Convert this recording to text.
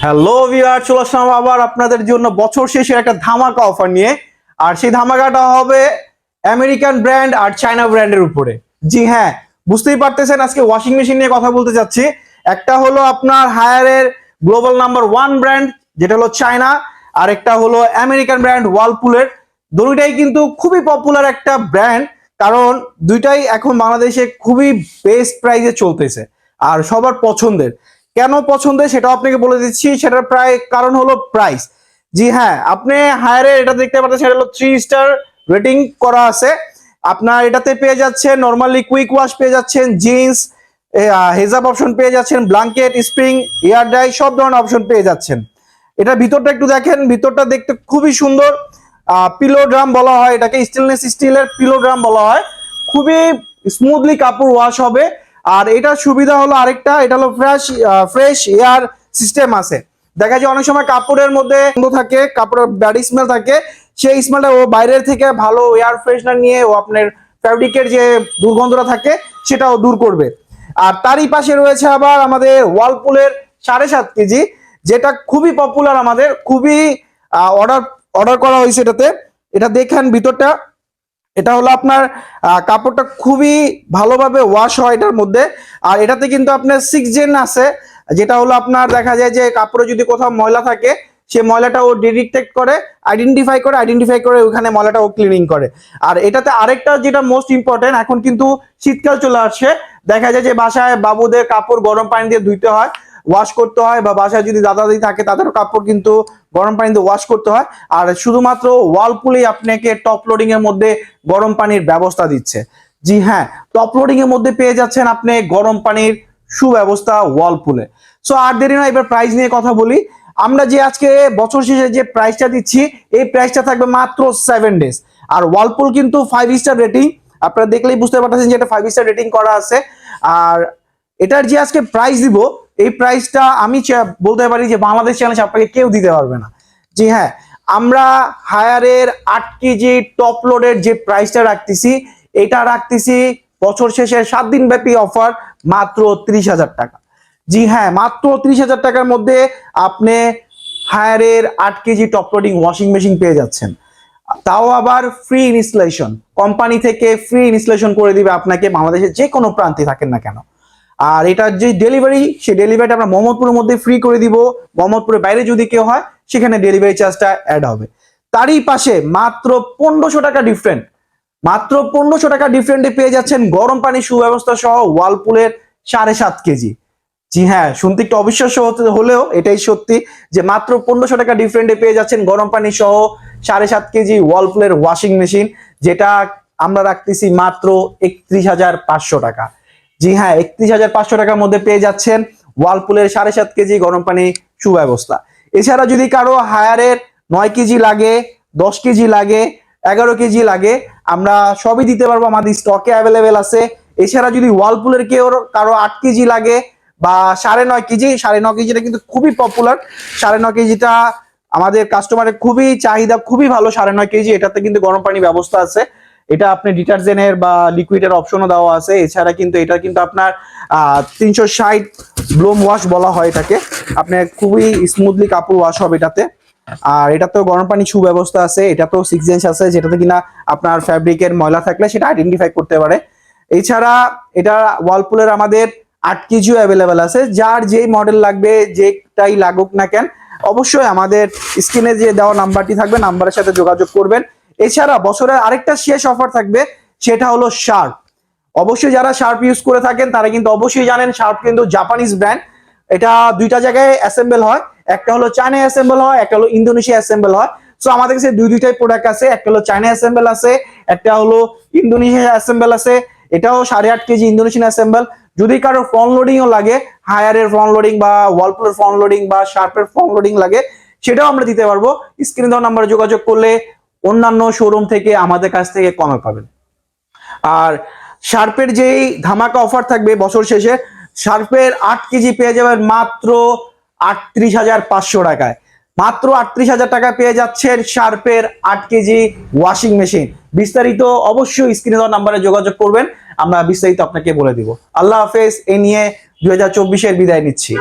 Hello viewer, চলে আসলাম আবার আপনাদের জন্য বছর শেষের একটা ধামাকা অফার নিয়ে। আর সেই ধামাকাটা হবে আমেরিকান ব্র্যান্ড আর চায়না ব্র্যান্ডের উপরে। জি হ্যাঁ, বুঝতেই পারতেছেন আজকে ওয়াশিং মেশিন নিয়ে কথা বলতে যাচ্ছি। একটা হলো আপনার হায়ারের গ্লোবাল নাম্বার 1 ব্র্যান্ড, যেটা হলো চায়না, আর একটা হলো আমেরিকান ব্র্যান্ড ওয়ালপুলের। দুইটাই কিন্তু খুবই পপুলার একটা ব্র্যান্ড, কারণ দুইটাই এখন বাংলাদেশে খুবই বেস্ট প্রাইসে চলতেছে আর সবার পছন্দের। কেন পছন্দের সেটাও আপনাকে বলে দিচ্ছি। সেটার প্রায় কারণ হলো প্রাইস। জি হ্যাঁ, আপনি হায়ারে এটা দেখতে পাচ্ছেন, সেটা হলো 3 স্টার রেটিং করা আছে। আপনার এটাতে পেয়ে যাচ্ছেন নরমালি কুইক ওয়াশ, পেয়ে যাচ্ছেন জিন্স, হেজাব অপশন পেয়ে যাচ্ছেন, ব্ল্যাঙ্কেট, স্প্রিং, এয়ার ড্রাই, সব ধরনের অপশন পেয়ে যাচ্ছেন। এটা ভিতরটা একটু দেখেন, ভিতরটা দেখতে খুবই সুন্দর। পিলো ড্রাম বলা হয় এটাকে, স্টেনলেস স্টিলের পিলো ড্রাম বলা হয়। খুবই স্মুথলি কাপড় ওয়াশ হবে। আর এটার সুবিধা হলো আরেকটা, এটা হলো ফ্রেশ এয়ার সিস্টেম আছে। দেখা যায় অনেক সময় কাপড়ের মধ্যে গন্ধ থাকে, কাপড়ের ব্যাড স্মেল থাকে, সেই স্মেলটা ও বাইরের থেকে ভালো এয়ার ফ্রেশনার নিয়ে ও আপনার ফ্যাব্রিকের যে দুর্গন্ধটা থাকে সেটাও দূর করবে। আর তারই পাশে রয়েছে আবার আমাদের ওয়ালপুলের 7.5 কেজি, যেটা খুবই পপুলার, আমাদের খুবই অর্ডার অর্ডার করা হয়েছে এটাতে। এটা দেখেন ভিতরটা, এটা হলো আপনার কাপড়টা খুবই ভালোভাবে ওয়াশ হয় এটার মধ্যে। আর এটাতে কিন্তু আপনার 6 জেন আছে, যেটা হলো আপনার দেখা যায় যে কাপড়ে যদি কোথাও ময়লা থাকে সে ময়লাটা ও ডিটেক্ট করে, আইডেন্টিফাই করে ওখানে ময়লাটা ও ক্লিনিং করে। আর এটাতে আরেকটা যেটা মোস্ট ইম্পর্টেন্ট, এখন কিন্তু শীতকাল চলে আসছে, দেখা যায় যে বাসায় বাবুদের কাপড় গরম পানি দিয়ে ধুইতে হয়, ওয়াশ করতে হয়, বা বাসায় যদি দাদা দাদি থাকে তাদেরও কাপড় কিন্তু গরম পানি দিয়ে ওয়াশ করতে হয়। আর শুধুমাত্র ওয়ালপুলই আপনাকে টপ লোডিং এর মধ্যে গরম পানির ব্যবস্থা দিচ্ছে। জি হ্যাঁ, টপ লোডিং এর মধ্যে পেয়ে যাচ্ছেন আপনি গরম পানির সুব্যবস্থা ওয়ালপুলে। সো আর দেরি নয়, এবার প্রাইস নিয়ে কথা বলি। আমরা যে আজকে বছর শেষে যে প্রাইসটা দিচ্ছি, এই প্রাইসটা থাকবে মাত্র 7 ডেজ। আর ওয়ালপুল কিন্তু 5 স্টার রেটিং, আপনারা দেখলেই বুঝতে পারতেছেন যে এটা 5 স্টার রেটিং করা আছে। আর এটার যে আজকে প্রাইস দিব, এই প্রাইসটা আমি বলতে পারি যে বাংলাদেশ চ্যালেঞ্জ আপনাকে কেউ দিতে পারবে না। জি হ্যাঁ, আমরা হায়ারের 8 কেজি টপ লোডের যে প্রাইসটা রাখতেছি, এটা রাখতেছি বছর শেষের 7 দিন ব্যাপী অফার মাত্র 30,000 টাকা। জি হ্যাঁ, মাত্র 30,000 টাকার মধ্যে আপনি হায়ারের 8 KG top loading washing machine পেয়ে যাচ্ছেন। তাও আবার ফ্রি ইনস্টলেশন, কোম্পানি থেকে ফ্রি ইনস্টলেশন করে দিবে আপনাকে, বাংলাদেশের যে কোনো প্রান্তে থাকেন না কেন। আর এটার যে ডেলিভারি, সেই ডেলিভারিটা আমরা মোহাম্মদপুরের মধ্যে ফ্রি করে দিব। মোহাম্মদপুরের বাইরে যদি কেউ হয় সেখানে ডেলিভারি চার্জটা অ্যাড হবে। তারই পাশে মাত্র 1500 টাকা ডিফারেন্ট, মাত্র 1500 টাকা ডিফারেন্টে পেয়ে যাচ্ছেন গরম পানি সুব্যবস্থা সহ ওয়ালপুলের 7.5 কেজি। জি হ্যাঁ, শুনতে একটু অবিশ্বাস্য হলেও এটাই সত্যি যে মাত্র 1500 টাকা ডিফারেন্টে পেয়ে যাচ্ছেন গরম পানি সহ 7.5 কেজি ওয়ালপুলের ওয়াশিং মেশিন, যেটা আমরা রাখতেছি মাত্র 31,500 টাকা। জি হ্যাঁ, 31,500 টাকার মধ্যে পেয়ে যাচ্ছেন ওয়ালপুলের 7.5 কেজি গরম পানি সুব্যবস্থা। এছাড়া যদি কারো হায়ারের 9 কেজি লাগে, 10 কেজি লাগে, 11 কেজি লাগে, আমরা সবই দিতে পারবো, আমাদের স্টকে অ্যাভেলেবেল আছে। এছাড়া যদি ওয়ালপুলের কারো 8 কেজি লাগে বা 9.5 কেজি, 9.5 কেজিটা কিন্তু খুবই পপুলার। 9.5 কেজিটা আমাদের কাস্টমারের খুবই চাহিদা, খুবই ভালো 9.5 কেজি। এটাতে কিন্তু গরম পানি ব্যবস্থা আছে, এটা আপনি ডিটারজেন্টের বা লিকুইডের অপশনও দেওয়া আছে। এছাড়া কিন্তু এটা কিন্তু আপনার 360 ব্লোম ওয়াশ বলা হয় এটাকে, আপনি খুবই স্মুথলি কাপড় ওয়াশ হবে এটাতে। আর এটা তো গরম পানি সুব্যবস্থা আছে, এটা তো 6 জেন্স আছে, যেটাতে কিনা আপনার ফ্যাব্রিকের ময়লা থাকলে সেটা আইডেন্টিফাই করতে পারে। এছাড়া এটা ওয়ালপুলের আমাদের 8 কেজিও অ্যাভেলেবেল আছে। যার যেই মডেল লাগবে, যেটাই লাগুক না কেন, অবশ্যই আমাদের স্ক্রিনে যে দেওয়া নাম্বারটি থাকবে, নাম্বারের সাথে যোগাযোগ করবেন। এছাড়া বছরের আরেকটা শেষ অফার থাকবে, সেটা হলো শার্প। অবশ্যই যারা শার্প ইউজ করে থাকেন তারা কিন্তু অবশ্যই জানেন শার্প কিন্তু জাপানিজ ব্র্যান্ড। এটা দুইটা জায়গায় অ্যাসেম্বল হয়, একটা হলো চায়না অ্যাসেম্বল হয়, একটা হলো ইন্দোনেশিয়া অ্যাসেম্বল হয়। সো আমাদের কাছে দুইটাই প্রোডাক্ট আছে, একটা হলো চায়না অ্যাসেম্বল আছে, একটা হলো ইন্দোনেশিয়া অ্যাসেম্বল আছে। এটাও 8.5 কেজি ইন্দোনেশিয়ান অ্যাসেম্বল। যদি কারো ফ্রন্ট লোডিংও লাগে, হায়ারের ফ্রন্ট লোডিং বা ওয়ালপুলের ফ্রন্ট লোডিং বা শার্পের ফ্রন্ট লোডিং লাগে, সেটাও আমরা দিতে পারবো। স্ক্রিনে দেওয়া নাম্বারে যোগাযোগ করলে অন্যান্য শোরুম থেকে আমাদের কাছ থেকে কমে পাবেন। আর শার্পের যেই ধামাকা অফার থাকবে বছর শেষে, শার্পের 8 কেজি পেয়ে যাবেন মাত্র 38,500 টাকায়। মাত্র 38,000 টাকা পেয়ে যাচ্ছেন শার্পের 8 কেজি ওয়াশিং মেশিন। বিস্তারিত অবশ্যই স্ক্রিনে দেওয়া নাম্বারে যোগাযোগ করবেন, আমরা বিস্তারিত আপনাকে বলে দিব। আল্লাহ হাফেজ। এই নিয়ে 2024-এর বিদায় নিচ্ছি।